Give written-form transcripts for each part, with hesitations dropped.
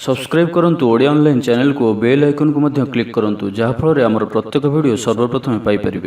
Subscribe करंतु Odia online channel को bell icon को मध्य क्लिक करंतु जहाँ फल आमर प्रत्येक वीडियो सर्वप्रथम Piper.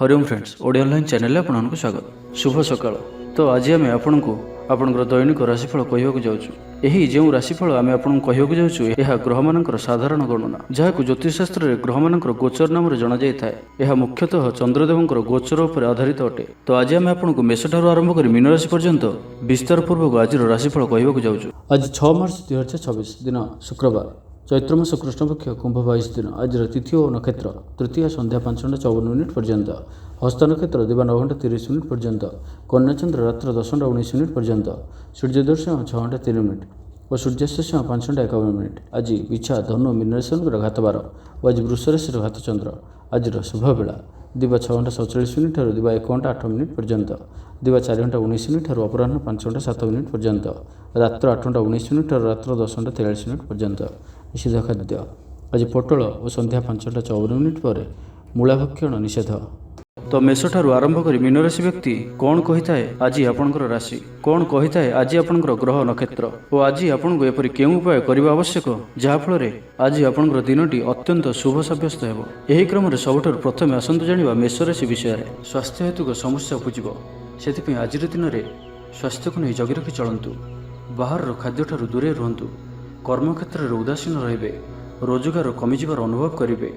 Hariom friends, Odia online channel आपको स्वागत। शुभ सकाळ। तो आज आम आपको आपणकर दैनिक राशिफल कहवाक जाऊँ। यही जो राशिफल आम आपको कहवाक जाऊँ यह ग्रह मानकर साधारण गणना जहाँ ज्योतिषशास्त्र में ग्रह मानकर गोचर नाम जना जाए। यह मुख्यतः चंद्रदेवंकर गोचर उपर आधारित अटे। तो आज आम आपको मेष ठारू आरंभ कर मीन राशि पर्यंत विस्तार पूर्वक आज राशिफल कहवाक जाऊँ। आज 6 मार्च 2026 दिन शुक्रवार, चैत्र मास कृष्ण पक्ष कुंभ 22 दिन। आज तिथि और नक्षत्र तृतीय संध्या 5:54 पर्यंत, हस्त नक्षत्र दिवा 9:30 पर्यंत, कन्याचंद्र रात्र 10:19 पर्यंत, सूर्यदर्शन 6:03 और सूर्यास्त 5:51। आज बिछा धनु मीन राशि घातबार और आज वृष राशि घातचंद्र। आज शुभ बेला दिवा 6:47 दिवा 1:08 पर्यंत, दिवा 4:19 अपराह 5:07 पर्यंत, रात्र 8:19 रात्र 10:43 पर्यंत। निषेध खाद्य आज पटल और संध्या 5:54 पर मूला भक्षण निषेध। तो मेष ठारू आरंभ कर मीन राशि व्यक्ति कौन कही थाए आज आपणकर राशि, कौन कही थाए आज आपणकर ग्रह नक्षत्र और आज आपको एपरी केउं उपाय करबा आवश्यक जहाँफल आज आपणकर दिनटी अत्यंत शुभ सब्यस्त हेबो। एही क्रम रे सबठारु प्रथमे आसंतु जानिबा मेष राशि विषय। स्वास्थ्य हेतुक समस्या उपजिबो, सेथिपई आजिर दिन में स्वास्थ्य को नहीं जगी रखी चलतु। बाहर खाद्य ठारू दूरे रुहतु। कर्मक्षेत्र में उदासीन रे, रोजगार कमिजार अनुभव करेंगे।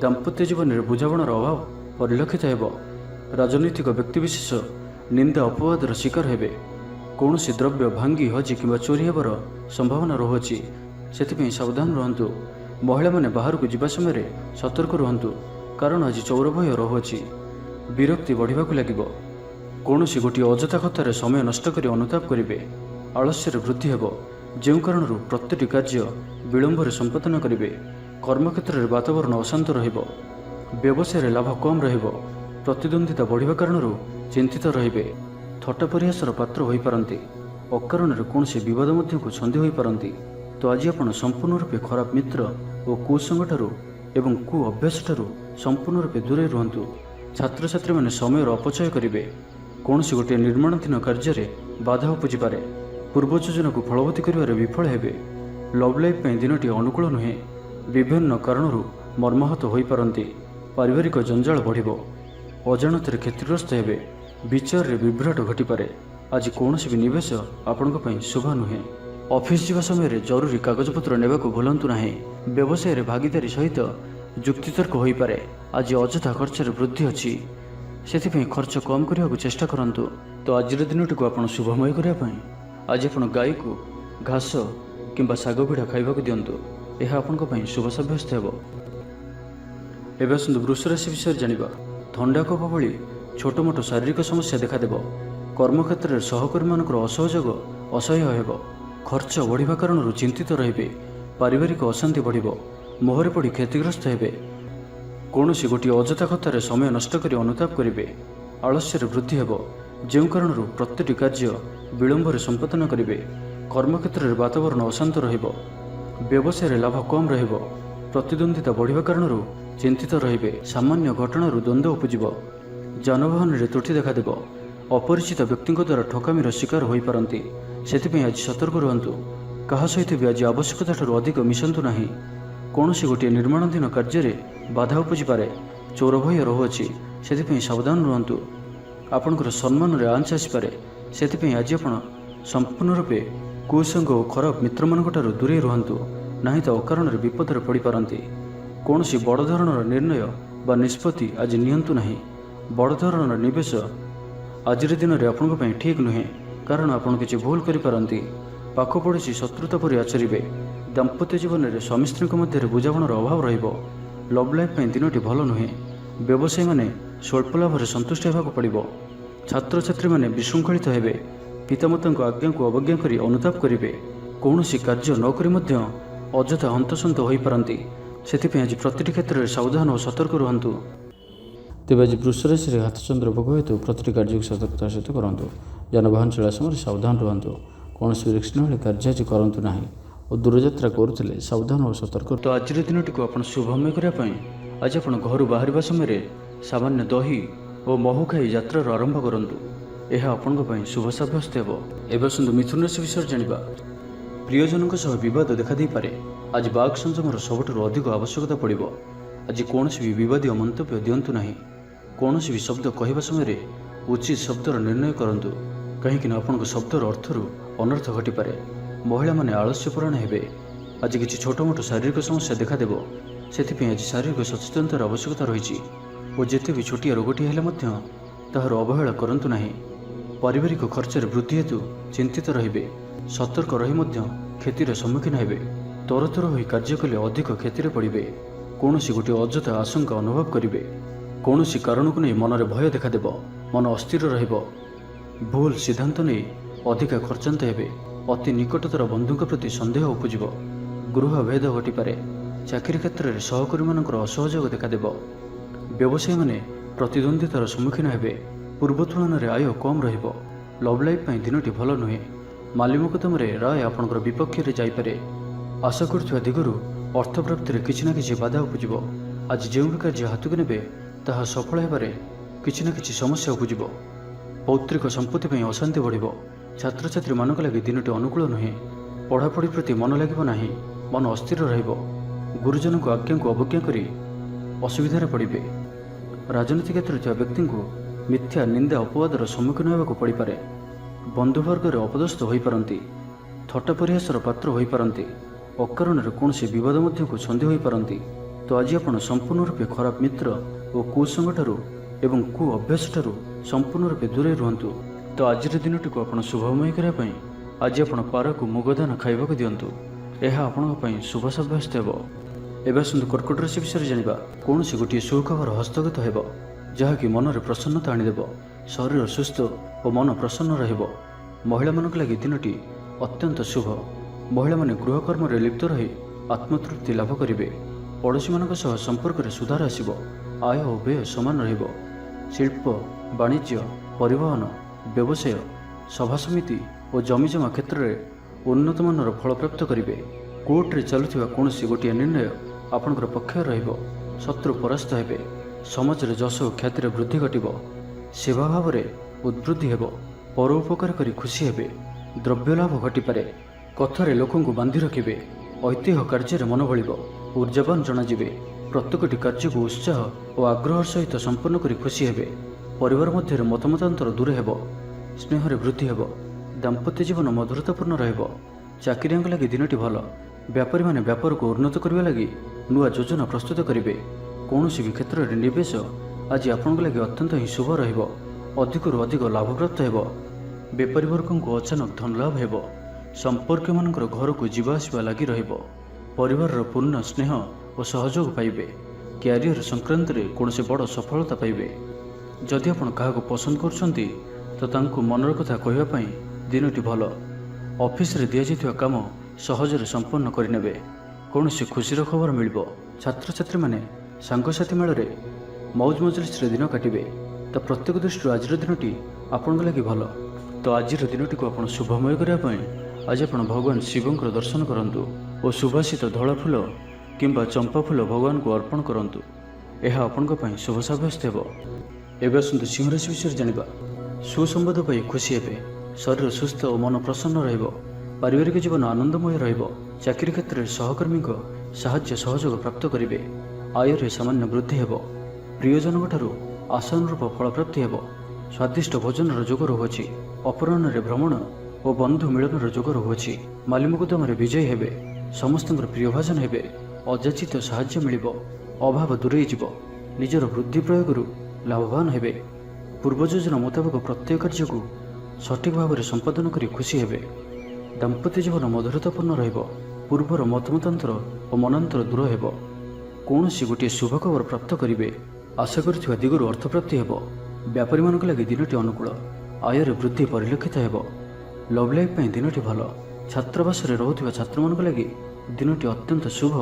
दाम्पत्य जीवन में बुझामणार अभाव परिलक्षित हो। राजनैतिक व्यक्तिविशेष निंदा अपवादर शिकार हेबे। कौन द्रव्य भांगी हजि कि चोरी होवर संभावना रहुछि, से सावधान रुहतु। महिला माने बाहर को जीवा समय सतर्क रुहतु, कारण आज चौर भय रहुछि। विरक्ति बढ़ा लगे। कौन गोटे अजथा कथार समय नष्ट कर अनुताप करेंगे। आलस्य वृद्धि हेब, जो कारण प्रत्येक कार्य विलंब संपादन करेंगे। कर्मक्षेत्र में वातावरण अशांत रहिबो। व्यवसाय लाभ कम रहिबो। प्रतिद्वंदिता बढ़िबा कारण चिंतित रहिबे। थट्टा परिहासर पात्र होई पारंती। अकारण कौन विवाद मध्य को छंदी होई पारंती। तो आज आपण संपूर्ण रूपे खराब मित्र और कुसंग ठारू एवं कु अभ्यास ठारू संपूर्ण रूपे दूरे रुहतु। छात्र छात्री माने समय अपचय करेंगे। कौन गोटे निर्माणाधीन कार्य बाधा उपजी पारे। पूर्व योजना को फलवती कर विफल हेबे। लव लाइफ दिनटी अनुकूल नुहे। विभिन्न कारणरू मर्माहत हो पारंती। पारिवारिक जंजाल बढ़िबो। अजाणत क्षतिग्रस्त हेबे। विचार रे विभ्राट घटिपारे। आज कौन भी निवेश आपण शुभ नुहे। ऑफिस जीवा समय जरूरी कागजपत्र नेबाक भूलंतु नाही। व्यवसाय रे भागीदारी सहित जुक्तितर्क हो पारे। आज अजथा खर्च वृद्धि अच्छी, से खर्च कम करने को चेष्टा करंतु। तो आज दिनटी को आप शुभमय करने आज आप गाई को घास किंबा शाग पिठा खाइबा दिंतु। यह आपण शुभ सब्यस्त हो। एवं आसतु वृष राशि विषय जानिबा। थंडा कफ भली छोट मोट शारीरिक समस्या देखादेव। कर्मक्षेत्र में सहकर्मी मानकर असहयोग असह्य हेब। खर्च बढ़िबा कारण चिंतित रहिबे। पारिवारिक अशांति बढ़िबो। मोहरे पड़ी क्षतिग्रस्त हेबे। कौन गोटे अजथा कथार समय नष्ट कर अनुताप करेंगे। आलस्य वृद्धि हेब, जो कारण प्रत्येक कार्य विलंब संपादन करेंगे। कर्मक्षेत्र में वातावरण अशांत रहिबो। व्यवसाय लाभ कम रहिबो। प्रतिद्वंदिता बढ़िबा कारण चिंतित रहिबे। सामान्य घटनार द्वंद्व उपजिबो। जानवाहन में त्रुटि देखादेव। अपरिचित व्यक्ति द्वारा ठकामीर शिकार हो पारंती। से आज सतर्क रुहतु। क्या सहित भी आज आवश्यकता ठारू अधिक मिशंतु नाही। कौन गोटे निर्माणाधीन कार्य बाधा उपजी पारे। चोर भय रहुछि, से सावधान रुहतु। आपणकर सम्मान रे आंच आसपे, से आज आप संपूर्ण रूपे कुसंग और खराब मित्र मान दूरे रुहतु, नहीं तो अकारण विपद पड़ पारंती। कौन बड़ धरणर निर्णय बा निष्पत्ति आज नियंतु नहीं। बड़ धरणर निवेश आज दिन में आपण ठीक नुहे, कारण आपड़ किसी भूल करिपारंती। पाख पड़ोसी शत्रुता परि आचरिबे। दाम्पत्य जीवन में स्वामी स्त्री मध्य बुझामणार अभाव रहिबो। लव लाइफ दिनटी भल नुहे। व्यवसायी माने स्वल्प लाभ संतुष्ट होगा पड़ो। छात्र छात्री माने विशृंखलित हेबे। पितामाता आज्ञा को अवज्ञा करी अनुताप करेंगे। कौन कार्य नक अजथा हंतसंत हो पारंती। से आज प्रति क्षेत्र में सावधान और सतर्क रुहतु। तेज आज वृष राशि हाथचंद्र भोग हेतु प्रति कार्य को सतर्कता सहित करूँ। जानवाहन चला समय सावधान रुहतु। कौन रिस्क ना कार्य आज करूँ ना और दूरयात्रा करुले सावधान और सतर्क। तो आज दिनटी को आप शुभमय करने आज आप घर बाहर समय सामान्य दही और महू खाई यात्रार आरंभ करूँ। यह आपण शुभ सब्यस्त हो। एवं आसतु मिथुन राशि विषय जानिबा। ପ୍ରିୟଜନଙ୍କ ସହ ବିବାଦ ଦେଖାଦେଇପାରେ। ଆଜି ବାକ୍ ସଂଯମର ସବୁଠାରୁ ଅଧିକ ଆବଶ୍ୟକତା ପଡ଼ିବ। ଆଜି କୌଣସି ବି ବିବାଦୀୟ ମନ୍ତବ୍ୟ ଦିଅନ୍ତୁ ନାହିଁ। କୌଣସି ବି ଶବ୍ଦ କହିବା ସମୟରେ ଉଚିତ ଶବ୍ଦର ନିର୍ଣ୍ଣୟ କରନ୍ତୁ, କାହିଁକିନା ଆପଣଙ୍କ ଶବ୍ଦର ଅର୍ଥରୁ ଅନର୍ଥ ଘଟିପାରେ। ମହିଳାମାନେ ଆଳସ୍ୟପରାୟଣ ହେବେ। ଆଜି କିଛି ଛୋଟମୋଟ ଶାରୀରିକ ସମସ୍ୟା ଦେଖାଦେବ। ସେଥିପାଇଁ ଆଜି ଶାରୀରିକ ସଚେତନତାର ଆବଶ୍ୟକତା ରହିଛି ଓ ଯେତେ ବି ଛୋଟିଆ ରୋଗଟିଏ ହେଲେ ମଧ୍ୟ ତାହାର ଅବହେଳା କରନ୍ତୁ ନାହିଁ। ପାରିବାରିକ ଖର୍ଚ୍ଚରେ ବୃଦ୍ଧି ହେତୁ ଚିନ୍ତିତ ରହିବେ। ସତର୍କ ରହି ମଧ୍ୟ କ୍ଷତିର ସମ୍ମୁଖୀନ ହେବେ। ତରତର ହୋଇ କାର୍ଯ୍ୟ କଲେ ଅଧିକ କ୍ଷତିରେ ପଡ଼ିବେ। କୌଣସି ଗୋଟିଏ ଅଯଥା ଆଶଙ୍କା ଅନୁଭବ କରିବେ। କୌଣସି କାରଣକୁ ନେଇ ମନରେ ଭୟ ଦେଖାଦେବ। ମନ ଅସ୍ଥିର ରହିବ। ଭୁଲ ସିଦ୍ଧାନ୍ତ ନେଇ ଅଧିକା ଖର୍ଚ୍ଚାନ୍ତ ହେବେ। ଅତି ନିକଟତର ବନ୍ଧୁଙ୍କ ପ୍ରତି ସନ୍ଦେହ ଉପୁଜିବ। ଗୃହ ଭେଦ ଘଟିପାରେ। ଚାକିରି କ୍ଷେତ୍ରରେ ସହକର୍ମୀମାନଙ୍କର ଅସହଯୋଗ ଦେଖାଦେବ। ବ୍ୟବସାୟୀମାନେ ପ୍ରତିଦ୍ୱନ୍ଦ୍ୱିତାର ସମ୍ମୁଖୀନ ହେବେ। ପୂର୍ବ ତୁଳନାରେ ଆୟ କମ୍ ରହିବ। ଲଭ୍ ଲାଇଫ୍ ପାଇଁ ଦିନଟି ଭଲ ନୁହେଁ। ମାଲି ମକଦ୍ଦମାରେ ରାୟ ଆପଣଙ୍କର ବିପକ୍ଷରେ ଯାଇପାରେ। ଆଶା କରୁଥିବା ଦିଗରୁ ଅର୍ଥପ୍ରାପ୍ତିରେ କିଛି ନା କିଛି ବାଧା ଉପୁଜିବ। ଆଜି ଯେଉଁ ବି କାର୍ଯ୍ୟ ହାତକୁ ନେବେ ତାହା ସଫଳ ହେବାରେ କିଛି ନା କିଛି ସମସ୍ୟା ଉପୁଜିବ। ପୌତ୍ରିକ ସମ୍ପତ୍ତି ପାଇଁ ଅଶାନ୍ତି ବଢ଼ିବ। ଛାତ୍ରଛାତ୍ରୀମାନଙ୍କ ଲାଗି ଦିନଟି ଅନୁକୂଳ ନୁହେଁ। ପଢ଼ାପଢ଼ି ପ୍ରତି ମନ ଲାଗିବ ନାହିଁ। ମନ ଅସ୍ଥିର ରହିବ। ଗୁରୁଜନଙ୍କ ଆଜ୍ଞାକୁ ଅବଜ୍ଞା କରି ଅସୁବିଧାରେ ପଡ଼ିବେ। ରାଜନୀତି କ୍ଷେତ୍ରରେ ଥିବା ବ୍ୟକ୍ତିଙ୍କୁ ମିଥ୍ୟା ନିନ୍ଦା ଅପବାଦର ସମ୍ମୁଖୀନ ହେବାକୁ ପଡ଼ିପାରେ। ବନ୍ଧୁବର୍ଗରେ ଅପଦସ୍ଥ ହୋଇପାରନ୍ତି। ଥଟ୍ଟା ପରିହାସର ପାତ୍ର ହୋଇପାରନ୍ତି। ଅକାରଣରେ କୌଣସି ବିବାଦ ମଧ୍ୟକୁ ଛନ୍ଦି ହୋଇପାରନ୍ତି। ତ ଆଜି ଆପଣ ସମ୍ପୂର୍ଣ୍ଣ ରୂପେ ଖରାପ ମିତ୍ର ଓ କୁସଙ୍ଗଠାରୁ ଏବଂ କୁ ଅଭ୍ୟାସଠାରୁ ସମ୍ପୂର୍ଣ୍ଣ ରୂପେ ଦୂରେଇ ରୁହନ୍ତୁ। ତ ଆଜିର ଦିନଟିକୁ ଆପଣ ଶୁଭମୟ କରିବା ପାଇଁ ଆଜି ଆପଣ ପାରାକୁ ମୁଗଦାନ ଖାଇବାକୁ ଦିଅନ୍ତୁ। ଏହା ଆପଣଙ୍କ ପାଇଁ ଶୁଭ ସାବ୍ୟସ୍ତ ହେବ। ଏବେ ଆସନ୍ତୁ କର୍କଟ ରାଶି ବିଷୟରେ ଜାଣିବା। କୌଣସି ଗୋଟିଏ ସୁଖବର ହସ୍ତଗତ ହେବ, ଯାହାକି ମନରେ ପ୍ରସନ୍ନତା ଆଣିଦେବ। ଶରୀର ସୁସ୍ଥ ଓ ମନ ପ୍ରସନ୍ନ ରହିବ। ମହିଳାମାନଙ୍କ ଲାଗି ଦିନଟି ଅତ୍ୟନ୍ତ ଶୁଭ। ମହିଳାମାନେ ଗୃହକର୍ମରେ ଲିପ୍ତ ରହି ଆତ୍ମତୃପ୍ତି ଲାଭ କରିବେ। ପଡ଼ୋଶୀମାନଙ୍କ ସହ ସମ୍ପର୍କରେ ସୁଧାର ଆସିବ। ଆୟ ଓ ବ୍ୟୟ ସମାନ ରହିବ। ଶିଳ୍ପ, ବାଣିଜ୍ୟ, ପରିବହନ, ବ୍ୟବସାୟ, ସଭାସମିତି ଓ ଜମିଜମା କ୍ଷେତ୍ରରେ ଉନ୍ନତମାନର ଫଳପ୍ରାପ୍ତ କରିବେ। କୋର୍ଟରେ ଚାଲୁଥିବା କୌଣସି ଗୋଟିଏ ନିର୍ଣ୍ଣୟ ଆପଣଙ୍କର ପକ୍ଷରେ ରହିବ। ଶତ୍ରୁ ପରାସ୍ତ ହେବେ। ସମାଜରେ ଯଶ ଓ ଖ୍ୟାତିରେ ବୃଦ୍ଧି ଘଟିବ। ସେବା ଭାବରେ ଉଦ୍ବୃଦ୍ଧି ହେବ। ପର ଉପକାର କରି ଖୁସି ହେବେ। ଦ୍ରବ୍ୟ ଲାଭ ଘଟିପାରେ। କଥାରେ ଲୋକଙ୍କୁ ବାନ୍ଧି ରଖିବେ। ଐତିହ୍ୟ କାର୍ଯ୍ୟରେ ମନ ବଳିବ। ଉର୍ଜାବାନ ଜଣାଯିବେ। ପ୍ରତ୍ୟେକଟି କାର୍ଯ୍ୟକୁ ଉତ୍ସାହ ଓ ଆଗ୍ରହର ସହିତ ସମ୍ପନ୍ନ କରି ଖୁସି ହେବେ। ପରିବାର ମଧ୍ୟରେ ମତମତାନ୍ତର ଦୂର ହେବ। ସ୍ନେହରେ ବୃଦ୍ଧି ହେବ। ଦାମ୍ପତ୍ୟ ଜୀବନ ମଧୁରତାପୂର୍ଣ୍ଣ ରହିବ। ଚାକିରିଆଙ୍କ ଲାଗି ଦିନଟି ଭଲ। ବ୍ୟାପାରୀମାନେ ବ୍ୟାପାରକୁ ଉନ୍ନତ କରିବା ଲାଗି ନୂଆ ଯୋଜନା ପ୍ରସ୍ତୁତ କରିବେ। କୌଣସି ବି କ୍ଷେତ୍ରରେ ନିବେଶ ଆଜି ଆପଣଙ୍କ ଲାଗି ଅତ୍ୟନ୍ତ ହିଁ ଶୁଭ ରହିବ। ଅଧିକରୁ ଅଧିକ ଲାଭପ୍ରାପ୍ତ ହେବ। ବେପାରୀ ବର୍ଗଙ୍କୁ ଅଚାନକ ଧନ ଲାଭ ହେବ। ସମ୍ପର୍କୀୟମାନଙ୍କର ଘରକୁ ଯିବା ଆସିବା ଲାଗି ରହିବ। ପରିବାରର ପୂର୍ଣ୍ଣ ସ୍ନେହ ଓ ସହଯୋଗ ପାଇବେ। କ୍ୟାରିୟର ସଂକ୍ରାନ୍ତରେ କୌଣସି ବଡ଼ ସଫଳତା ପାଇବେ। ଯଦି ଆପଣ କାହାକୁ ପସନ୍ଦ କରୁଛନ୍ତି ତ ତାଙ୍କୁ ମନର କଥା କହିବା ପାଇଁ ଦିନଟି ଭଲ। ଅଫିସରେ ଦିଆଯାଇଥିବା କାମ ସହଜରେ ସମ୍ପନ୍ନ କରିନେବେ। କୌଣସି ଖୁସିର ଖବର ମିଳିବ। ଛାତ୍ରଛାତ୍ରୀମାନେ ସାଙ୍ଗସାଥି ମେଳରେ ମୌଜ ମଜଲିସରେ ଦିନ କାଟିବେ। ତ ପ୍ରତ୍ୟେକ ଦୃଷ୍ଟିରୁ ଆଜିର ଦିନଟି ଆପଣଙ୍କ ଲାଗି ଭଲ। ତ ଆଜିର ଦିନଟିକୁ ଆପଣ ଶୁଭମୟ କରିବା ପାଇଁ ଆଜି ଆପଣ ଭଗବାନ ଶିବଙ୍କର ଦର୍ଶନ କରନ୍ତୁ ଓ ସୁବାସିତ ଧଳା ଫୁଲ କିମ୍ବା ଚମ୍ପା ଫୁଲ ଭଗବାନଙ୍କୁ ଅର୍ପଣ କରନ୍ତୁ। ଏହା ଆପଣଙ୍କ ପାଇଁ ଶୁଭ ସାବ୍ୟସ୍ତ ହେବ। ଏବେ ଆସନ୍ତୁ ସିଂହ ରାଶି ବିଷୟରେ ଜାଣିବା। ସୁସମ୍ବାଦ ପାଇ ଖୁସି ହେବେ। ଶରୀର ସୁସ୍ଥ ଓ ମନ ପ୍ରସନ୍ନ ରହିବ। ପାରିବାରିକ ଜୀବନ ଆନନ୍ଦମୟ ରହିବ। ଚାକିରି କ୍ଷେତ୍ରରେ ସହକର୍ମୀଙ୍କ ସାହାଯ୍ୟ ସହଯୋଗ ପ୍ରାପ୍ତ କରିବେ। ଆୟରେ ସାମାନ୍ୟ ବୃଦ୍ଧି ହେବ। ପ୍ରିୟଜନଙ୍କଠାରୁ ଆଶାନୁରୂପ ଫଳପ୍ରାପ୍ତି ହେବ। ସ୍ୱାଦିଷ୍ଟ ଭୋଜନର ଯୋଗ ରହୁଅଛି। ଅପରାହ୍ନରେ ଭ୍ରମଣ ଓ ବନ୍ଧୁ ମିଳନର ଯୋଗ ରହୁଅଛି। ମାଲି ମକଦ୍ଦମାରେ ବିଜୟୀ ହେବେ। ସମସ୍ତଙ୍କର ପ୍ରିୟଭାଜନ ହେବେ। ଅଯାଚିତ ସାହାଯ୍ୟ ମିଳିବ। ଅଭାବ ଦୂରେଇ ଯିବ। ନିଜର ବୁଦ୍ଧି ପ୍ରୟୋଗରୁ ଲାଭବାନ ହେବେ। ପୂର୍ବ ଯୋଜନା ମୁତାବକ ପ୍ରତ୍ୟେକ କାର୍ଯ୍ୟକୁ ସଠିକ୍ ଭାବରେ ସମ୍ପାଦନ କରି ଖୁସି ହେବେ। ଦାମ୍ପତ୍ୟ ଜୀବନ ମଧୁରତାପୂର୍ଣ୍ଣ ରହିବ। ପୂର୍ବର ମତମତାନ୍ତର ଓ ମନାନ୍ତର ଦୂର ହେବ। କୌଣସି ଗୋଟିଏ ଶୁଭ ଖବର ପ୍ରାପ୍ତ କରିବେ। ଆଶା କରିଥିବା ଦିଗରୁ ଅର୍ଥପ୍ରାପ୍ତି ହେବ। ବ୍ୟାପାରୀମାନଙ୍କ ଲାଗି ଦିନଟି ଅନୁକୂଳ। ଆୟରେ ବୃଦ୍ଧି ପରିଲକ୍ଷିତ ହେବ। ଲଭ୍ ଲାଇଫ୍ ପାଇଁ ଦିନଟି ଭଲ। ଛାତ୍ରାବାସରେ ରହୁଥିବା ଛାତ୍ରମାନଙ୍କ ଲାଗି ଦିନଟି ଅତ୍ୟନ୍ତ ଶୁଭ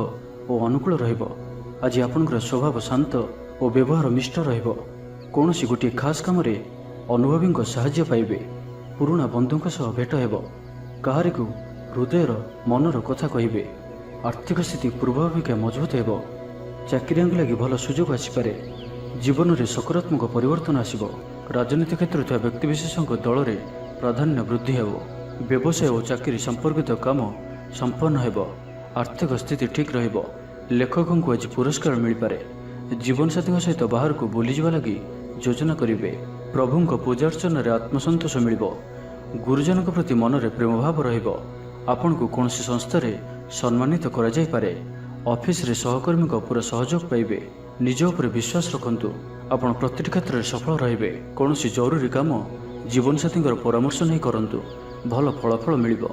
ଓ ଅନୁକୂଳ ରହିବ। ଆଜି ଆପଣଙ୍କର ସ୍ୱଭାବ ଶାନ୍ତ ଓ ବ୍ୟବହାର ମିଷ୍ଟ ରହିବ। କୌଣସି ଗୋଟିଏ ଖାସ୍ କାମରେ ଅନୁଭବୀଙ୍କ ସାହାଯ୍ୟ ପାଇବେ। ପୁରୁଣା ବନ୍ଧୁଙ୍କ ସହ ଭେଟ ହେବ। କାହାରିକୁ ହୃଦୟର ମନର କଥା କହିବେ। ଆର୍ଥିକ ସ୍ଥିତି ପୂର୍ବ ଅପେକ୍ଷା ମଜବୁତ ହେବ। ଚାକିରିଆଙ୍କ ଲାଗି ଭଲ ସୁଯୋଗ ଆସିପାରେ। ଜୀବନରେ ସକାରାତ୍ମକ ପରିବର୍ତ୍ତନ ଆସିବ। ରାଜନୀତି କ୍ଷେତ୍ରରେ ଥିବା ବ୍ୟକ୍ତିବିଶେଷଙ୍କ ଦଳରେ ପ୍ରାଧାନ୍ୟ ବୃଦ୍ଧି ହେବ। ବ୍ୟବସାୟ ଓ ଚାକିରି ସମ୍ପର୍କିତ କାମ संपन्न हेब। आर्थिक स्थिति ठीक रहिब। लेखक को आज पुरस्कार मिल पारे। जीवन साथी सहित बाहर को बुली जावा लगी योजना करेंगे। प्रभु को पूजार्चन में आत्मसंतोष मिल। गुरुजन प्रति मन में प्रेम भाव रहिब। आपण को कौन संस्था सम्मानित करा जाय पारे। ऑफिस रे सहकर्मी को पूरा सहयोग पाइबे। निज उपर विश्वास रखंतु। आपण प्रत्येक क्षेत्र में सफल रहिबे। कौन जरूरी काम जीवन साथी परामर्श नहीं करंतु, भल फलाफल मिलिब।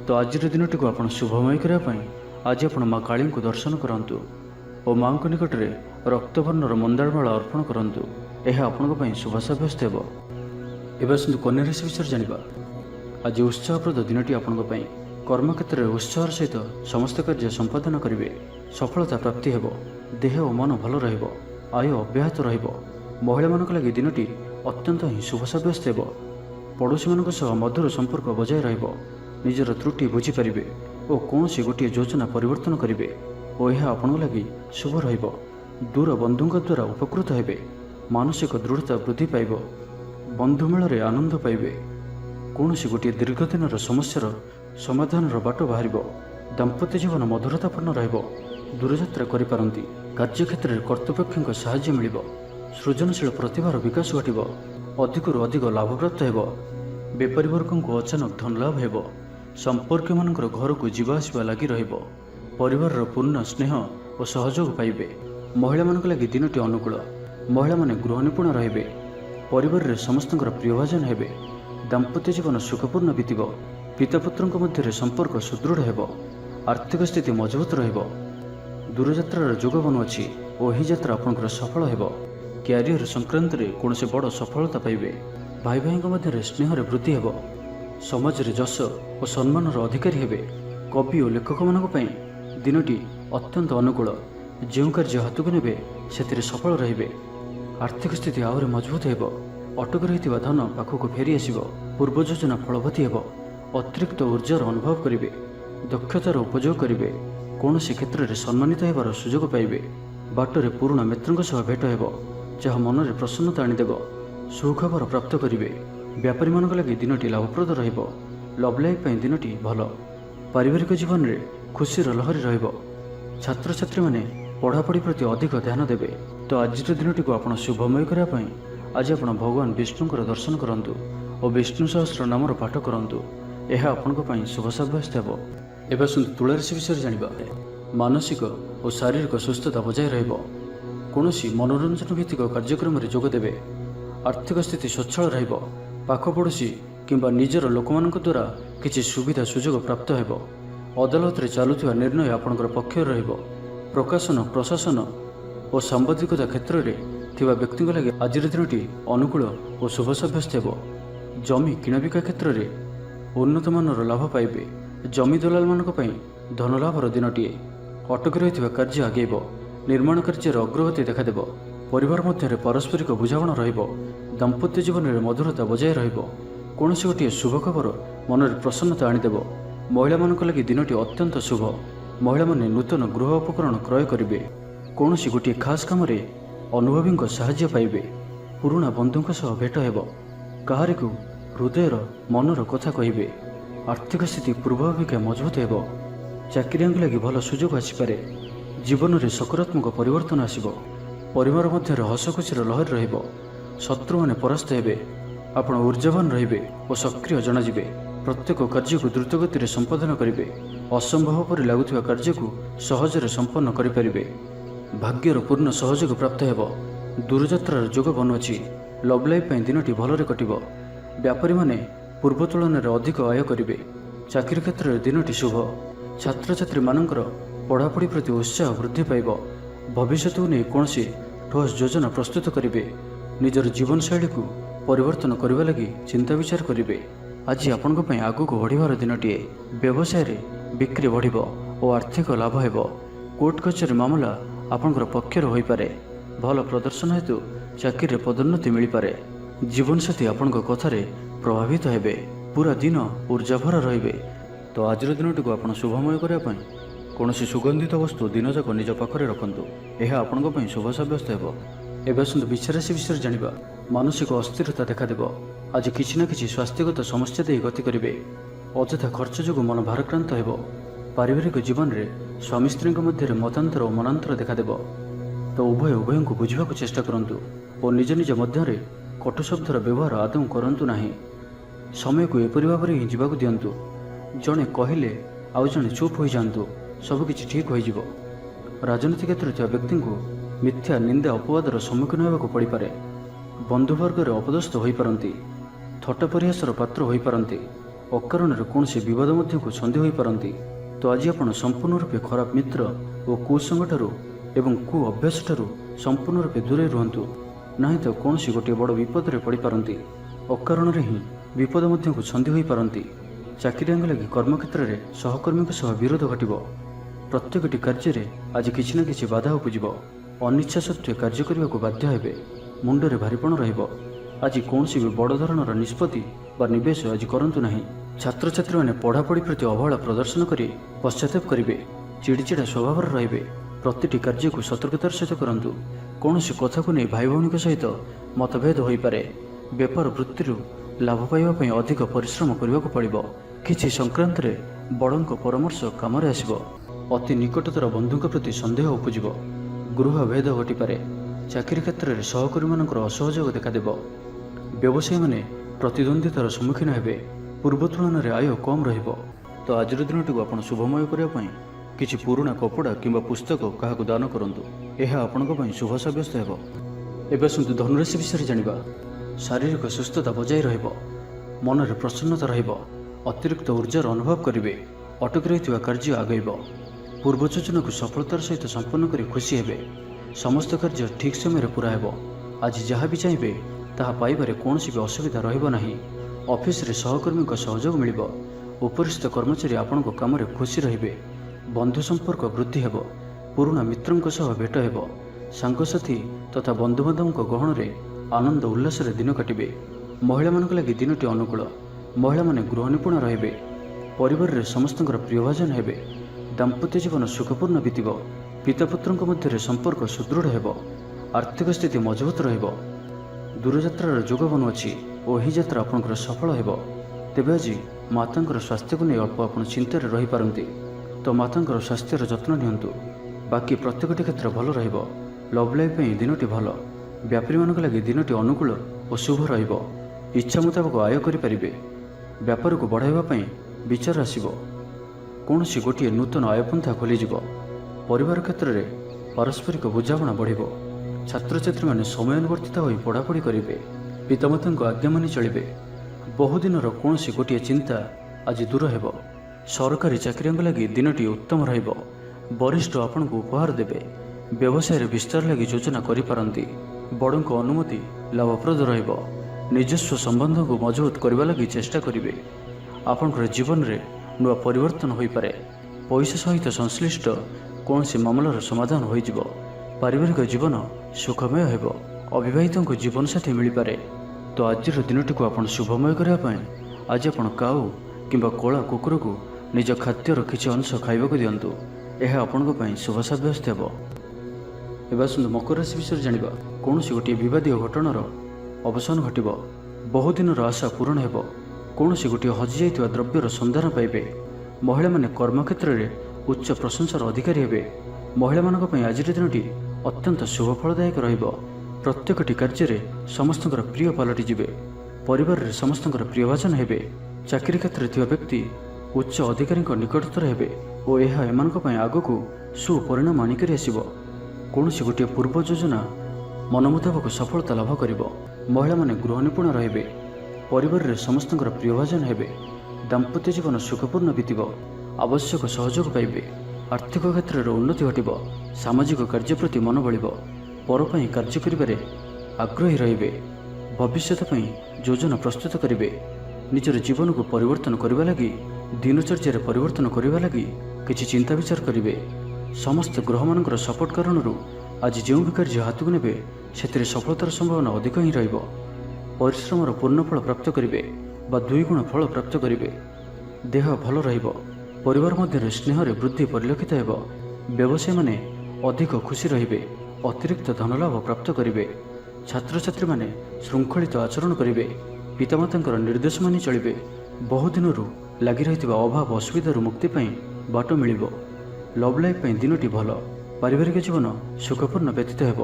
तो आज दिनटी को आपण शुभमय करने आज आपण माँ काली को दर्शन करंतु और माँ को निकट में रक्तवर्णर मंदारमाला अर्पण करंतु। यह आपण शुभ साब्यस्त हेब। एवं आसतु कन्या राशि विषय जानिबा। आज उत्साहप्रद दिनटी आपण कर्मक्षेत्र में उत्साह सहित समस्त कार्य संपादन करेंगे। सफलता प्राप्ति हेब। देह और मन भल रहिब। आय अब्याहत रहिब। महिला मानक लगी दिनटी अत्यंत ही शुभ साब्यस्त हेब। पड़ोशी मानक सह मधुर संपर्क बजाय रहिब। निजर त्रुटि बुझीपारे और कौन गोटे योजना परिवर्तन करेंगे और यह आपण लगी शुभ रहिब। दूर बंधुओं द्वारा उपकृत हेबे। मानसिक दृढ़ता वृद्धि पाइब। बंधु मेल आनंद पाइबे। कौन गोटे दीर्घ दिन समस्यार समाधान बाट बाहर। दाम्पत्य जीवन मधुरतापूर्ण रहिब। दूरयात्रा करिपारंती। कार्यक्षेत्र में कर्तृपक्षों साहाय्य मिल। सृजनशील प्रतिभार विकास घटिब। अधिकरू अधिक लाभ प्राप्त हेब। बेपारी वर्ग को अचानक धन लाभ हेब। संपर्क मानकर घर को जीवा आसवा लगी रहिब। परिवार पूर्ण स्नेह और सहयोग पाइबे। महिला मानक लगी दिनटी अनुकूल। महिला माने गृह निपुण रहिबे। परिवार रे समस्तଙ୍କର प्रियभाजन हेबे। दाम्पत्य जीवन सुखपूर्ण बीतिब। पिता पुत्रଙ୍କ ମଧ୍ୟରେ संपर्क सुदृढ़ हेब। आर्थिक स्थिति मजबूत रहिब। दूरयात्रार जोग बनुअछि और यही यात्रा आपनकर सफल हेब। क्यारियर संक्रांत रे कौनसी बड़ सफलता पाइबे। भाई भाई मध्य स्नेह वृद्धि हेब। समाज रे जश और सम्मान अधिकारी हेबे। कवि और लेखक मानक पई दिनटी अत्यंत अनुकूल। जो कार्य हाथ को नेबे से सफल रहिबे। आर्थिक स्थिति आहरी मजबूत हेब। अटक रही धन पाखक फेरी आसिब। पूर्व योजना फलवती हेब। अतिरिक्त ऊर्जार अनुभव करेंगे। दक्षतार उपयोग करेंगे। कौन क्षेत्र में सम्मानित होबार सुजोग पाइबे। बाटरे पुराणा मित्रों सह भेट हेब जहाँ मन में प्रसन्नता आनीदेव। सुखबर प्राप्त करेंगे। व्यापारी मान लगी दिनटी लाभप्रद रहिब। लव लाइफ दिनटी भल। पारिवारिक जीवन में खुशीर लहरी रहिब। छात्र छात्री माने पढ़ापढ़ी प्रति अधिक ध्यान देवे। तो आज दिनटी को आप शुभमय करने आज आप भगवान विष्णुंकर दर्शन करंतु और विष्णु सहस्र नामर पाठ करंतु। यह आपण शुभ साब्यस्त हेब। एवं आसतु तुला राशि विषय जानिबा। मानसिक और शारीरिक सुस्थता बजाय रहिब। कौन मनोरंजन भित्तिक कार्यक्रम में जोग देवे। आर्थिक स्थिति स्वच्छल रहिब। पाख पड़ोशी किंबा निजर लोक द्वारा किसी सुविधा सुजोग प्राप्त हेब। अदालत रे चलुथिबा निर्णय आपणकर पक्ष रहिब। प्रकाशन प्रशासन और सांबादिकता क्षेत्र में थिबा व्यक्ति लगे आज दिनटी अनुकूल और शुभ साब्यस्त हेब। जमी किणाबिका क्षेत्र में उन्नत मानर लाभ पाइबे। जमी दलाल मानक पई धन लाभर दिनटीए। अटक रही कार्य आगेब। निर्माण कार्य अग्रगति देखादेव। परिवार मध्य पारस्परिक बुझामणा रहिब। दाम्पत्य जीवन में मधुरता बजाय रहिब। कौन गोटे शुभ खबर मन में प्रसन्नता आनीदेव। महिला मानक लगी दिनटी अत्यंत शुभ। महिला माने नूतन गृह उपकरण क्रय करेंगे। कौन गोटे खास कम अनुभवी साहाय्य पाइबे। पुराणा बंधुओं सह भेट हेब। काहारी को हृदयर मनर कथा कहिबे। आर्थिक स्थिति पूर्व अपेक्षा मजबूत हेब। चाकरिया लगी भल सुजोग आसीपारे। जीवन में सकारात्मक परिवर्तन आसिब। परिवार मध्य हसखुशीर लहर रहिब। शत्रु माने परास्त हेबे। आपण ऊर्जावान रहिबे और सक्रिय जनाजिबे। प्रत्येक कार्य को द्रुतगति में संपादन करेंगे। असंभव पर लगुवा कार्य को सहजरे संपन्न करें। भाग्यर पूर्ण सहयोग प्राप्त हेब। दूरयात्रार जोग बनुअछि। Love life दिनटी भलरे कटिब। व्यापारी माने पूर्व तुलन में अधिक आय करेंगे। चाकरी क्षेत्र में दिनटी शुभ। छात्र छात्री मानकर पढ़ापढ़ी प्रति उत्साह वृद्धि पाइब। भविष्य को नहीं कौन ठोस योजना प्रस्तुत करेंगे। निजर जीवन शैली को परिवर्तन करने लगी चिंता विचार करेंगे। आज आपण आगू को बढ़िबार दिनटीए। व्यवसाय रे बिक्री बढ़िब और आर्थिक लाभ हेब। कोर्ट कचेरी मामला आपणकर पक्षर होई पारे। भल प्रदर्शन हेतु चाकरी पदोन्नति मिल पारे। जीवन साथी आपण कथार प्रभावित हेबे। पूरा दिन ऊर्जाभर रहिबे। तो आज दिनटी को आप शुभमय करने कौन सुगंधित वस्तु दिन जाक निज पाखरे रखंतु। यह आपण शुभ साब्यस्त हेब। एवं आसतु विचाराशि विषय जानिबा। मानसिक अस्थिरता देखादेव। आज किछि ना किछि स्वास्थ्यगत समस्या दे गति करेंगे। अଯଥା खर्च जो मन भारक्रांत हेब। ପାରିବାରିକ ଜୀବନରେ ସ୍ୱାମୀ ସ୍ତ୍ରୀଙ୍କ ମଧ୍ୟରେ ମତାନ୍ତର ଓ ମନାନ୍ତର ଦେଖାଦେବ। ତ ଉଭୟଙ୍କୁ ବୁଝିବାକୁ ଚେଷ୍ଟା କରନ୍ତୁ ଓ ନିଜ ନିଜ ମଧ୍ୟରେ କଟୁ ଶବ୍ଦର ବ୍ୟବହାର ଆଦୌ କରନ୍ତୁ ନାହିଁ। ସମୟକୁ ଏପରି ଭାବରେ ହିଁ ଯିବାକୁ ଦିଅନ୍ତୁ। ଜଣେ କହିଲେ ଆଉ ଜଣେ ଚୁପ୍ ହୋଇଯାଆନ୍ତୁ, ସବୁକିଛି ଠିକ୍ ହୋଇଯିବ। ରାଜନୀତି କ୍ଷେତ୍ରରେ ଥିବା ବ୍ୟକ୍ତିଙ୍କୁ ମିଥ୍ୟା ନିନ୍ଦା ଅପବାଦର ସମ୍ମୁଖୀନ ହେବାକୁ ପଡ଼ିପାରେ। ବନ୍ଧୁବର୍ଗରେ ଅପଦସ୍ଥ ହୋଇପାରନ୍ତି, ଥଟ୍ଟା ପରିହାସର ପାତ୍ର ହୋଇପାରନ୍ତି, ଅକାରଣରେ କୌଣସି ବିବାଦ ମଧ୍ୟକୁ ଛନ୍ଦି ହୋଇପାରନ୍ତି। ତ ଆଜି ଆପଣ ସମ୍ପୂର୍ଣ୍ଣ ରୂପେ ଖରାପ ମିତ୍ର ଓ କୁସଙ୍ଗଠାରୁ ଏବଂ କୁ ଅଭ୍ୟାସଠାରୁ ସମ୍ପୂର୍ଣ୍ଣ ରୂପେ ଦୂରେଇ ରୁହନ୍ତୁ, ନାହିଁ ତ କୌଣସି ଗୋଟିଏ ବଡ଼ ବିପଦରେ ପଡ଼ିପାରନ୍ତି। ଅକାରଣରେ ହିଁ ବିପଦ ମଧ୍ୟକୁ ଛନ୍ଦି ହୋଇପାରନ୍ତି। ଚାକିରିଆଙ୍କ ଲାଗି କର୍ମକ୍ଷେତ୍ରରେ ସହକର୍ମୀଙ୍କ ସହ ବିରୋଧ ଘଟିବ। ପ୍ରତ୍ୟେକଟି କାର୍ଯ୍ୟରେ ଆଜି କିଛି ନା କିଛି ବାଧା ଉପୁଜିବ। ଅନିଚ୍ଛା ସତ୍ତ୍ୱେ କାର୍ଯ୍ୟ କରିବାକୁ ବାଧ୍ୟ ହେବେ। ମୁଣ୍ଡରେ ଭାରିପଣ ରହିବ। ଆଜି କୌଣସି ବି ବଡ଼ ଧରଣର ନିଷ୍ପତ୍ତି ବା ନିବେଶ ଆଜି କରନ୍ତୁ ନାହିଁ। ଛାତ୍ରଛାତ୍ରୀମାନେ ପଢ଼ାପଢ଼ି ପ୍ରତି ଅବହେଳା ପ୍ରଦର୍ଶନ କରି ପଶ୍ଚାତାପ କରିବେ, ଚିଡ଼ିଚିଡ଼ା ସ୍ୱଭାବର ରହିବେ। ପ୍ରତିଟି କାର୍ଯ୍ୟକୁ ସତର୍କତାର ସହିତ କରନ୍ତୁ। କୌଣସି କଥାକୁ ନେଇ ଭାଇ ଭଉଣୀଙ୍କ ସହିତ ମତଭେଦ ହୋଇପାରେ। ବେପାର ବୃତ୍ତିରୁ ଲାଭ ପାଇବା ପାଇଁ ଅଧିକ ପରିଶ୍ରମ କରିବାକୁ ପଡ଼ିବ। କିଛି ସଂକ୍ରାନ୍ତରେ ବଡ଼ଙ୍କ ପରାମର୍ଶ କାମରେ ଆସିବ। ଅତି ନିକଟତର ବନ୍ଧୁଙ୍କ ପ୍ରତି ସନ୍ଦେହ ଉପୁଜିବ। ଗୃହ ଭେଦ ଘଟିପାରେ। ଚାକିରି କ୍ଷେତ୍ରରେ ସହକର୍ମୀମାନଙ୍କର ଅସହଯୋଗ ଦେଖାଦେବ। ବ୍ୟବସାୟୀମାନେ ପ୍ରତିଦ୍ୱନ୍ଦ୍ୱିତାର ସମ୍ମୁଖୀନ ହେବେ। ପୂର୍ବ ତୁଳନାରେ ଆୟ କମ୍ ରହିବ। ତ ଆଜିର ଦିନଟିକୁ ଆପଣ ଶୁଭମୟ କରିବା ପାଇଁ କିଛି ପୁରୁଣା କପଡ଼ା କିମ୍ବା ପୁସ୍ତକ କାହାକୁ ଦାନ କରନ୍ତୁ। ଏହା ଆପଣଙ୍କ ପାଇଁ ଶୁଭ ସାବ୍ୟସ୍ତ ହେବ। ଏବେ ଆସନ୍ତୁ ଧନୁରାଶି ବିଷୟରେ ଜାଣିବା। ଶାରୀରିକ ସୁସ୍ଥତା ବଜାୟ ରହିବ। ମନରେ ପ୍ରସନ୍ନତା ରହିବ। ଅତିରିକ୍ତ ଉର୍ଜାର ଅନୁଭବ କରିବେ। ଅଟକି ରହିଥିବା କାର୍ଯ୍ୟ ଆଗେଇବ। ପୂର୍ବ ଯୋଜନାକୁ ସଫଳତାର ସହିତ ସମ୍ପନ୍ନ କରି ଖୁସି ହେବେ। ସମସ୍ତ କାର୍ଯ୍ୟ ଠିକ୍ ସମୟରେ ପୁରା ହେବ। ଆଜି ଯାହା ବି ଚାହିଁବେ ତାହା ପାଇବାରେ କୌଣସି ବି ଅସୁବିଧା ରହିବ ନାହିଁ। ଅଫିସରେ ସହକର୍ମୀଙ୍କ ସହଯୋଗ ମିଳିବ। ଉପରିସ୍ଥ କର୍ମଚାରୀ ଆପଣଙ୍କ କାମରେ ଖୁସି ରହିବେ। ବନ୍ଧୁ ସମ୍ପର୍କ ବୃଦ୍ଧି ହେବ। ପୁରୁଣା ମିତ୍ରଙ୍କ ସହ ଭେଟ ହେବ। ସାଙ୍ଗସାଥୀ ତଥା ବନ୍ଧୁବାନ୍ଧବଙ୍କ ଗହଣରେ ଆନନ୍ଦ ଉଲ୍ଲାସରେ ଦିନ କାଟିବେ। ମହିଳାମାନଙ୍କ ଲାଗି ଦିନଟି ଅନୁକୂଳ। ମହିଳାମାନେ ଗୃହ ନିପୁଣ ରହିବେ। ପରିବାରରେ ସମସ୍ତଙ୍କର ପ୍ରିୟଭାଜନ ହେବେ। ଦାମ୍ପତ୍ୟ ଜୀବନ ସୁଖପୂର୍ଣ୍ଣ ବିତିବ। ପିତାପୁତ୍ରଙ୍କ ମଧ୍ୟରେ ସମ୍ପର୍କ ସୁଦୃଢ଼ ହେବ। ଆର୍ଥିକ ସ୍ଥିତି ମଜବୁତ ରହିବ। ଦୂରଯାତ୍ରାର ଯୋଗ ବନୁଅଛି ଓ ଏହି ଯାତ୍ରା ଆପଣଙ୍କର ସଫଳ ହେବ। ତେବେ ଆଜି ମାତାଙ୍କର ସ୍ୱାସ୍ଥ୍ୟକୁ ନେଇ ଅଳ୍ପ ଆପଣ ଚିନ୍ତାରେ ରହିପାରନ୍ତି। ତ ମାତାଙ୍କର ସ୍ୱାସ୍ଥ୍ୟର ଯତ୍ନ ନିଅନ୍ତୁ। ବାକି ପ୍ରତ୍ୟେକଟି କ୍ଷେତ୍ର ଭଲ ରହିବ। ଲଭ୍ ଲାଇଫ୍ ପାଇଁ ଦିନଟି ଭଲ। ବ୍ୟାପାରୀମାନଙ୍କ ଲାଗି ଦିନଟି ଅନୁକୂଳ ଓ ଶୁଭ ରହିବ। ଇଚ୍ଛା ମୁତାବକ ଆୟ କରିପାରିବେ। ବ୍ୟାପାରକୁ ବଢ଼ାଇବା ପାଇଁ ବିଚାର ଆସିବ। କୌଣସି ଗୋଟିଏ ନୂତନ ଆୟପନ୍ଥା ଖୋଲିଯିବ। ପରିବାର କ୍ଷେତ୍ରରେ ପାରସ୍ପରିକ ବୁଝାମଣା ବଢ଼ିବ। ଛାତ୍ରଛାତ୍ରୀମାନେ ସମୟାନୁବର୍ତ୍ତିତ ହୋଇ ପଢ଼ାପଢ଼ି କରିବେ। ପିତାମାତାଙ୍କ ଆଜ୍ଞା ମାନି ଚଳିବେ। ବହୁଦିନର କୌଣସି ଗୋଟିଏ ଚିନ୍ତା ଆଜି ଦୂର ହେବ। ସରକାରୀ ଚାକିରିଆଙ୍କ ଲାଗି ଦିନଟି ଉତ୍ତମ ରହିବ। ବରିଷ୍ଠ ଆପଣଙ୍କୁ ଉପହାର ଦେବେ। ବ୍ୟବସାୟରେ ବିସ୍ତାର ଲାଗି ଯୋଜନା କରିପାରନ୍ତି। ବଡ଼ଙ୍କ ଅନୁମତି ଲାଭପ୍ରଦ ରହିବ। ନିଜସ୍ୱ ସମ୍ବନ୍ଧକୁ ମଜବୁତ କରିବା ଲାଗି ଚେଷ୍ଟା କରିବେ। ଆପଣଙ୍କର ଜୀବନରେ ନୂଆ ପରିବର୍ତ୍ତନ ହୋଇପାରେ। ପଇସା ସହିତ ସଂଶ୍ଳିଷ୍ଟ କୌଣସି ମାମଲାର ସମାଧାନ ହୋଇଯିବ। ପାରିବାରିକ ଜୀବନ ସୁଖମୟ ହେବ। ଅବିବାହିତଙ୍କୁ ଜୀବନସାଥୀ ମିଳିପାରେ। ତ ଆଜିର ଦିନଟିକୁ ଆପଣ ଶୁଭମୟ କରିବା ପାଇଁ ଆଜି ଆପଣ କାଉ କିମ୍ବା କଳା କୁକୁରକୁ ନିଜ ଖାଦ୍ୟର କିଛି ଅଂଶ ଖାଇବାକୁ ଦିଅନ୍ତୁ। ଏହା ଆପଣଙ୍କ ପାଇଁ ଶୁଭ ସାବ୍ୟସ୍ତ ହେବ। ଏବେ ଆସନ୍ତୁ ମକର ରାଶି ବିଷୟରେ ଜାଣିବା। କୌଣସି ଗୋଟିଏ ବିବାଦୀୟ ଘଟଣାର ଅବସାନ ଘଟିବ। ବହୁଦିନର ଆଶା ପୂରଣ ହେବ। କୌଣସି ଗୋଟିଏ ହଜିଯାଇଥିବା ଦ୍ରବ୍ୟର ସନ୍ଧାନ ପାଇବେ। ମହିଳାମାନେ କର୍ମକ୍ଷେତ୍ରରେ ଉଚ୍ଚ ପ୍ରଶଂସାର ଅଧିକାରୀ ହେବେ। ମହିଳାମାନଙ୍କ ପାଇଁ ଆଜିର ଦିନଟି ଅତ୍ୟନ୍ତ ଶୁଭ ଫଳଦାୟକ ରହିବ। ପ୍ରତ୍ୟେକଟି କାର୍ଯ୍ୟରେ ସମସ୍ତଙ୍କର ପ୍ରିୟ ପାଲଟିଯିବେ। ପରିବାରରେ ସମସ୍ତଙ୍କର ପ୍ରିୟଭାଜନ ହେବେ। ଚାକିରି କ୍ଷେତ୍ରରେ ଥିବା ବ୍ୟକ୍ତି ଉଚ୍ଚ ଅଧିକାରୀଙ୍କ ନିକଟତର ହେବେ ଓ ଏହା ଏମାନଙ୍କ ପାଇଁ ଆଗକୁ ସୁପରିଣାମ ଆଣିକରି ଆସିବ। କୌଣସି ଗୋଟିଏ ପୂର୍ବ ଯୋଜନା ମନ ମୁତାବକ ସଫଳତା ଲାଭ କରିବ। ମହିଳାମାନେ ଗୃହ ନିପୁଣ ରହିବେ। ପରିବାରରେ ସମସ୍ତଙ୍କର ପ୍ରିୟଭାଜନ ହେବେ। ଦାମ୍ପତ୍ୟ ଜୀବନ ସୁଖପୂର୍ଣ୍ଣ ବିତିବ। ଆବଶ୍ୟକ ସହଯୋଗ ପାଇବେ। ଆର୍ଥିକ କ୍ଷେତ୍ରରେ ଉନ୍ନତି ଘଟିବ। ସାମାଜିକ କାର୍ଯ୍ୟ ପ୍ରତି ମନ ବଳିବ। ପର ପାଇଁ କାର୍ଯ୍ୟ କରିବାରେ ଆଗ୍ରହୀ ରହିବେ। ଭବିଷ୍ୟତ ପାଇଁ ଯୋଜନା ପ୍ରସ୍ତୁତ କରିବେ। ନିଜର ଜୀବନକୁ ପରିବର୍ତ୍ତନ କରିବା ଲାଗି, ଦିନଚର୍ଯ୍ୟାରେ ପରିବର୍ତ୍ତନ କରିବା ଲାଗି କିଛି ଚିନ୍ତା ବିଚାର କରିବେ। ସମସ୍ତ ଗ୍ରହମାନଙ୍କର ସପୋର୍ଟ କାରଣରୁ ଆଜି ଯେଉଁ ବି କାର୍ଯ୍ୟ ହାତକୁ ନେବେ ସେଥିରେ ସଫଳତାର ସମ୍ଭାବନା ଅଧିକ ହିଁ ରହିବ। ପରିଶ୍ରମର ପୂର୍ଣ୍ଣ ଫଳ ପ୍ରାପ୍ତ କରିବେ ବା 2 ଗୁଣ ଫଳ ପ୍ରାପ୍ତ କରିବେ। ଦେହ ଭଲ ରହିବ। ପରିବାର ମଧ୍ୟରେ ସ୍ନେହରେ ବୃଦ୍ଧି ପରିଲକ୍ଷିତ ହେବ। ବ୍ୟବସାୟୀମାନେ ଅଧିକ ଖୁସି ରହିବେ। ଅତିରିକ୍ତ ଧନଲାଭ ପ୍ରାପ୍ତ କରିବେ। ଛାତ୍ରଛାତ୍ରୀମାନେ ଶୃଙ୍ଖଳିତ ଆଚରଣ କରିବେ। ପିତାମାତାଙ୍କର ନିର୍ଦ୍ଦେଶ ମାନି ଚଳିବେ। ବହୁଦିନରୁ ଲାଗି ରହିଥିବା ଅଭାବ ଅସୁବିଧାରୁ ମୁକ୍ତି ପାଇଁ ବାଟ ମିଳିବ। ଲଭ୍ ଲାଇଫ୍ ପାଇଁ ଦିନଟି ଭଲ। ପାରିବାରିକ ଜୀବନ ସୁଖପୂର୍ଣ୍ଣ ବ୍ୟତୀତ ହେବ।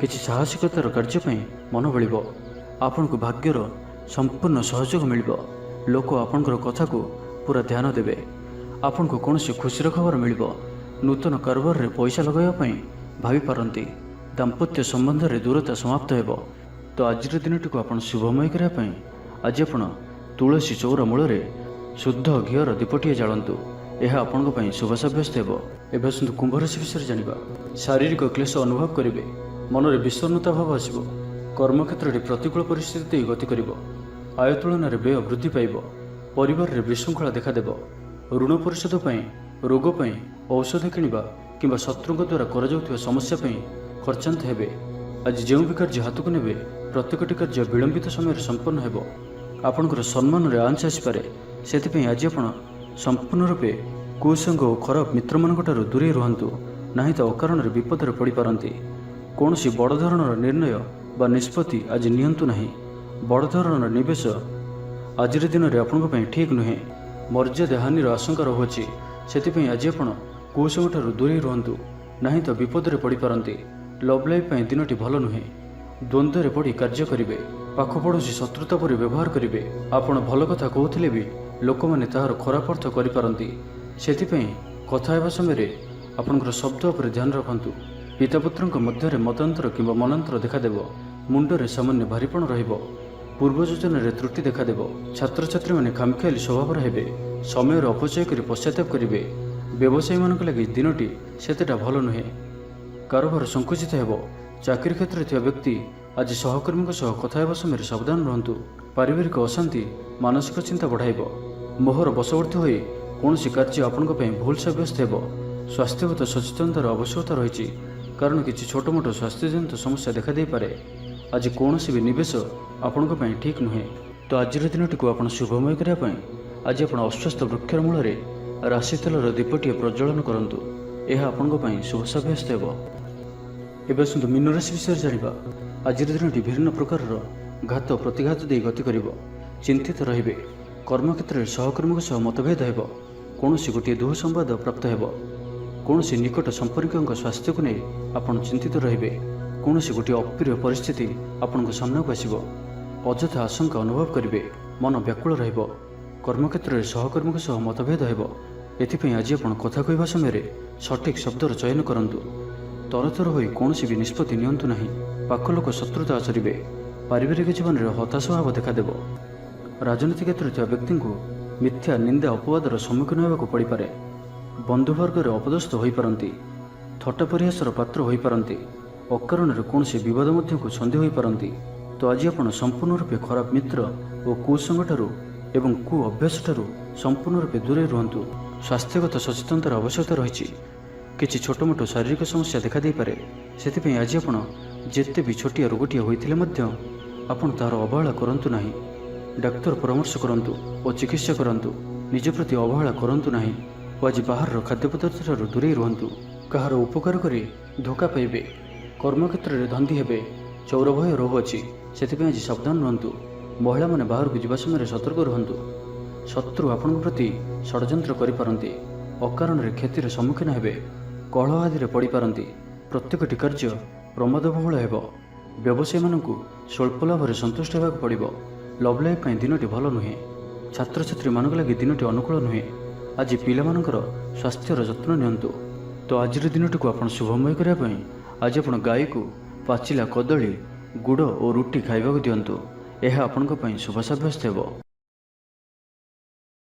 କିଛି ସାହସିକତାର କାର୍ଯ୍ୟ ପାଇଁ ମନ ବଳିବ। ଆପଣଙ୍କୁ ଭାଗ୍ୟର ସମ୍ପୂର୍ଣ୍ଣ ସହଯୋଗ ମିଳିବ। ଲୋକ ଆପଣଙ୍କର କଥାକୁ ପୁରା ଧ୍ୟାନ ଦେବେ। ଆପଣଙ୍କୁ କୌଣସି ଖୁସିର ଖବର ମିଳିବ। ନୂତନ କାରବାରରେ ପଇସା ଲଗାଇବା ପାଇଁ ଭାବିପାରନ୍ତି। ଦାମ୍ପତ୍ୟ ସମ୍ବନ୍ଧରେ ଦୂରତା ସମାପ୍ତ ହେବ। ତ ଆଜିର ଦିନଟିକୁ ଆପଣ ଶୁଭମୟ କରିବା ପାଇଁ ଆଜି ଆପଣ ତୁଳସୀ ଚଉରା ମୂଳରେ ଶୁଦ୍ଧ ଘିଅର ଦୀପଟିଏ ଜାଳନ୍ତୁ। ଏହା ଆପଣଙ୍କ ପାଇଁ ଶୁଭ ସାବ୍ୟସ୍ତ ହେବ। ଏବେ ଆସନ୍ତୁ କୁମ୍ଭ ରାଶି ବିଷୟରେ ଜାଣିବା। ଶାରୀରିକ କ୍ଲେଶ ଅନୁଭବ କରିବେ। ମନରେ ବିଷଣ୍ଣତା ଭାବ ଆସିବ। କର୍ମକ୍ଷେତ୍ରରେ ପ୍ରତିକୂଳ ପରିସ୍ଥିତି ଦେଇ ଗତି କରିବ। ଆୟ ତୁଳନାରେ ବ୍ୟୟ ବୃଦ୍ଧି ପାଇବ। ପରିବାରରେ ବିଶୃଙ୍ଖଳା ଦେଖାଦେବ। ଋଣ ପରିଶୋଧ ପାଇଁ, ରୋଗ ପାଇଁ ଔଷଧ କିଣିବା କିମ୍ବା ଶତ୍ରୁଙ୍କ ଦ୍ୱାରା କରାଯାଉଥିବା ସମସ୍ୟା ପାଇଁ ଖର୍ଚ୍ଚାନ୍ତ ହେବେ। ଆଜି ଯେଉଁ ବି କାର୍ଯ୍ୟ ହାତକୁ ନେବେ ପ୍ରତ୍ୟେକଟି କାର୍ଯ୍ୟ ବିଳମ୍ବିତ ସମୟରେ ସମ୍ପନ୍ନ ହେବ। ଆପଣଙ୍କର ସମ୍ମାନରେ ଆଞ୍ଚ ଆସିପାରେ। ସେଥିପାଇଁ ଆଜି ଆପଣ ସମ୍ପୂର୍ଣ୍ଣ ରୂପେ କୁସଙ୍ଗ ଓ ଖରାପ ମିତ୍ରମାନଙ୍କଠାରୁ ଦୂରେଇ ରୁହନ୍ତୁ। ନାହିଁ ତ ଅକାରଣରେ ବିପଦରେ ପଡ଼ିପାରନ୍ତି। କୌଣସି ବଡ଼ ଧରଣର ନିର୍ଣ୍ଣୟ ବା ନିଷ୍ପତ୍ତି ଆଜି ନିଅନ୍ତୁ ନାହିଁ। ବଡ଼ ଧରଣର ନିବେଶ ଆଜିର ଦିନରେ ଆପଣଙ୍କ ପାଇଁ ଠିକ୍ ନୁହେଁ। ମର୍ଯ୍ୟାଦା ହାନିର ଆଶଙ୍କା ରହୁଅଛି। ସେଥିପାଇଁ ଆଜି ଆପଣ କୁସଙ୍ଗଠାରୁ ଦୂରେଇ ରୁହନ୍ତୁ। ନାହିଁ ତ ବିପଦରେ ପଡ଼ିପାରନ୍ତି। ଲଭ୍ ଲାଇଫ୍ ପାଇଁ ଦିନଟି ଭଲ ନୁହେଁ। ଦ୍ୱନ୍ଦ୍ୱରେ ପଡ଼ି କାର୍ଯ୍ୟ କରିବେ। ପାଖ ପଡ଼ୋଶୀ ଶତ୍ରୁତା ପରି ବ୍ୟବହାର କରିବେ। ଆପଣ ଭଲ କଥା କହୁଥିଲେ ବି ଲୋକମାନେ ତାହାର ଖରାପ ଅର୍ଥ କରିପାରନ୍ତି। ସେଥିପାଇଁ କଥା ହେବା ସମୟରେ ଆପଣଙ୍କର ଶବ୍ଦ ଉପରେ ଧ୍ୟାନ ରଖନ୍ତୁ। ପିତାପୁତ୍ରଙ୍କ ମଧ୍ୟରେ ମତାନ୍ତର କିମ୍ବା ମନାନ୍ତର ଦେଖାଦେବ। ମୁଣ୍ଡରେ ସାମାନ୍ୟ ଭାରିପଣ ରହିବ। ପୂର୍ବ ଯୋଜନାରେ ତ୍ରୁଟି ଦେଖାଦେବ। ଛାତ୍ରଛାତ୍ରୀମାନେ ଖାମଖିଆଲି ସ୍ୱଭାବର ହେବେ। ସମୟର ଅପଚୟ କରି ପଶ୍ଚାତାପ କରିବେ। ବ୍ୟବସାୟୀମାନଙ୍କ ଲାଗି ଦିନଟି ସେତେଟା ଭଲ ନୁହେଁ। କାରବାର ସଙ୍କୁଚିତ ହେବ। ଚାକିରି କ୍ଷେତ୍ରରେ ଥିବା ବ୍ୟକ୍ତି ଆଜି ସହକର୍ମୀଙ୍କ ସହ କଥା ହେବା ସମୟରେ ସାବଧାନ ରୁହନ୍ତୁ। ପାରିବାରିକ ଅଶାନ୍ତି ମାନସିକ ଚିନ୍ତା ବଢ଼ାଇବ। ମୋହର ବଶବର୍ତ୍ତୀ ହୋଇ କୌଣସି କାର୍ଯ୍ୟ ଆପଣଙ୍କ ପାଇଁ ଭୁଲ ସାବ୍ୟସ୍ତ ହେବ। ସ୍ୱାସ୍ଥ୍ୟଗତ ସଚେତନତାର ଆବଶ୍ୟକତା ରହିଛି, କାରଣ କିଛି ଛୋଟମୋଟ ସ୍ୱାସ୍ଥ୍ୟଜନିତ ସମସ୍ୟା ଦେଖାଦେଇପାରେ। ଆଜି କୌଣସି ବି ନିବେଶ ଆପଣଙ୍କ ପାଇଁ ଠିକ୍ ନୁହେଁ। ତ ଆଜିର ଦିନଟିକୁ ଆପଣ ଶୁଭମୟ କରିବା ପାଇଁ ଆଜି ଆପଣ ଅଶ୍ୱସ୍ଥ ବୃକ୍ଷର ମୂଳରେ ରାଶି ତେଲର ଦୀପଟିଏ ପ୍ରଜ୍ୱଳନ କରନ୍ତୁ। ଏହା ଆପଣଙ୍କ ପାଇଁ ଶୁଭ ସାବ୍ୟସ୍ତ ହେବ। ଏବେ ଆସନ୍ତୁ ମୀନ ରାଶି ବିଷୟରେ ଜାଣିବା। ଆଜିର ଦିନଟି ବିଭିନ୍ନ ପ୍ରକାରର ଘାତ ପ୍ରତିଘାତ ଦେଇ ଗତି କରିବ। ଚିନ୍ତିତ ରହିବେ। କର୍ମକ୍ଷେତ୍ରରେ ସହକର୍ମୀଙ୍କ ସହ ମତଭେଦ ହେବ। କୌଣସି ଗୋଟିଏ ଦୁଃସମ୍ବାଦ ପ୍ରାପ୍ତ ହେବ। କୌଣସି ନିକଟ ସମ୍ପର୍କୀୟଙ୍କ ସ୍ୱାସ୍ଥ୍ୟକୁ ନେଇ ଆପଣ ଚିନ୍ତିତ ରହିବେ। କୌଣସି ଗୋଟିଏ ଅପ୍ରିୟ ପରିସ୍ଥିତି ଆପଣଙ୍କ ସାମ୍ନାକୁ ଆସିବ। ଅଯଥା ଆଶଙ୍କା ଅନୁଭବ କରିବେ। ମନ ବ୍ୟାକୁଳ ରହିବ। କର୍ମକ୍ଷେତ୍ରରେ ସହକର୍ମୀଙ୍କ ସହ ମତଭେଦ ହେବ। ଏଥିପାଇଁ ଆଜି ଆପଣ କଥା କହିବା ସମୟରେ ସଠିକ୍ ଶବ୍ଦର ଚୟନ କରନ୍ତୁ। ତରତର ହୋଇ କୌଣସି ବି ନିଷ୍ପତ୍ତି ନିଅନ୍ତୁ ନାହିଁ। ପାଖ ଲୋକ ଶତ୍ରୁତା ଆଚରିବେ। ପାରିବାରିକ ଜୀବନରେ ହତାଶ ଭାବ ଦେଖାଦେବ। ରାଜନୀତି କ୍ଷେତ୍ରରେ ଥିବା ବ୍ୟକ୍ତିଙ୍କୁ ମିଥ୍ୟା ନିନ୍ଦା ଅପବାଦର ସମ୍ମୁଖୀନ ହେବାକୁ ପଡ଼ିପାରେ। ବନ୍ଧୁବର୍ଗରେ ଅପଦସ୍ଥ ହୋଇପାରନ୍ତି। ଥଟ୍ଟା ପରିହାସର ପାତ୍ର ହୋଇପାରନ୍ତି। ଅକାରଣରେ କୌଣସି ବିବାଦ ମଧ୍ୟକୁ ସନ୍ଧି ହୋଇପାରନ୍ତି। ତ ଆଜି ଆପଣ ସମ୍ପୂର୍ଣ୍ଣ ରୂପେ ଖରାପ ମିତ୍ର ଓ କୁସଙ୍ଗଠାରୁ ଏବଂ କୁ ଅଭ୍ୟାସଠାରୁ ସମ୍ପୂର୍ଣ୍ଣ ରୂପେ ଦୂରେଇ ରୁହନ୍ତୁ। ସ୍ୱାସ୍ଥ୍ୟଗତ ସଚେତନତାର ଆବଶ୍ୟକତା ରହିଛି। କିଛି ଛୋଟମୋଟ ଶାରୀରିକ ସମସ୍ୟା ଦେଖାଦେଇପାରେ। ସେଥିପାଇଁ ଆଜି ଆପଣ ଯେତେ ବି ଛୋଟିଆ ରୋଗଟିଏ ହୋଇଥିଲେ ମଧ୍ୟ ଆପଣ ତାହାର ଅବହେଳା କରନ୍ତୁ ନାହିଁ। ଡାକ୍ତର ପରାମର୍ଶ କରନ୍ତୁ ଓ ଚିକିତ୍ସା କରନ୍ତୁ। ନିଜ ପ୍ରତି ଅବହେଳା କରନ୍ତୁ ନାହିଁ ଓ ଆଜି ବାହାରର ଖାଦ୍ୟପଦାର୍ଥଠାରୁ ଦୂରେଇ ରୁହନ୍ତୁ। କାହାର ଉପକାର କରି ଧୋକା ପାଇବେ। କର୍ମକ୍ଷେତ୍ରରେ ଧନ୍ଦୀ ହେବେ। ଚୌର ଭୟ ରହୁଅଛି। ସେଥିପାଇଁ ଆଜି ସାବଧାନ ରୁହନ୍ତୁ। ମହିଳାମାନେ ବାହାରକୁ ଯିବା ସମୟରେ ସତର୍କ ରୁହନ୍ତୁ। ଶତ୍ରୁ ଆପଣଙ୍କ ପ୍ରତି ଷଡ଼ଯନ୍ତ୍ର କରିପାରନ୍ତି। ଅକାରଣରେ କ୍ଷତିର ସମ୍ମୁଖୀନ ହେବେ। କଳହ ଆଦିରେ ପଡ଼ିପାରନ୍ତି। ପ୍ରତ୍ୟେକଟି କାର୍ଯ୍ୟ ପ୍ରମାଦବହୁଳ ହେବ। ବ୍ୟବସାୟୀମାନଙ୍କୁ ସ୍ୱଳ୍ପ ଲାଭରେ ସନ୍ତୁଷ୍ଟ ହେବାକୁ ପଡ଼ିବ। ଲଭ୍ ଲାଇଫ୍ ପାଇଁ ଦିନଟି ଭଲ ନୁହେଁ। ଛାତ୍ରଛାତ୍ରୀମାନଙ୍କ ଲାଗି ଦିନଟି ଅନୁକୂଳ ନୁହେଁ। ଆଜି ପିଲାମାନଙ୍କର ସ୍ୱାସ୍ଥ୍ୟର ଯତ୍ନ ନିଅନ୍ତୁ। ତ ଆଜିର ଦିନଟିକୁ ଆପଣ ଶୁଭମୟ କରିବା ପାଇଁ ଆଜି ଆପଣ ଗାଈକୁ ପାଚିଲା କଦଳୀ, ଗୁଡ଼ ଓ ରୁଟି ଖାଇବାକୁ ଦିଅନ୍ତୁ। ଏହା ଆପଣଙ୍କ ପାଇଁ ଶୁଭ ସାବ୍ୟସ୍ତ ହେବ।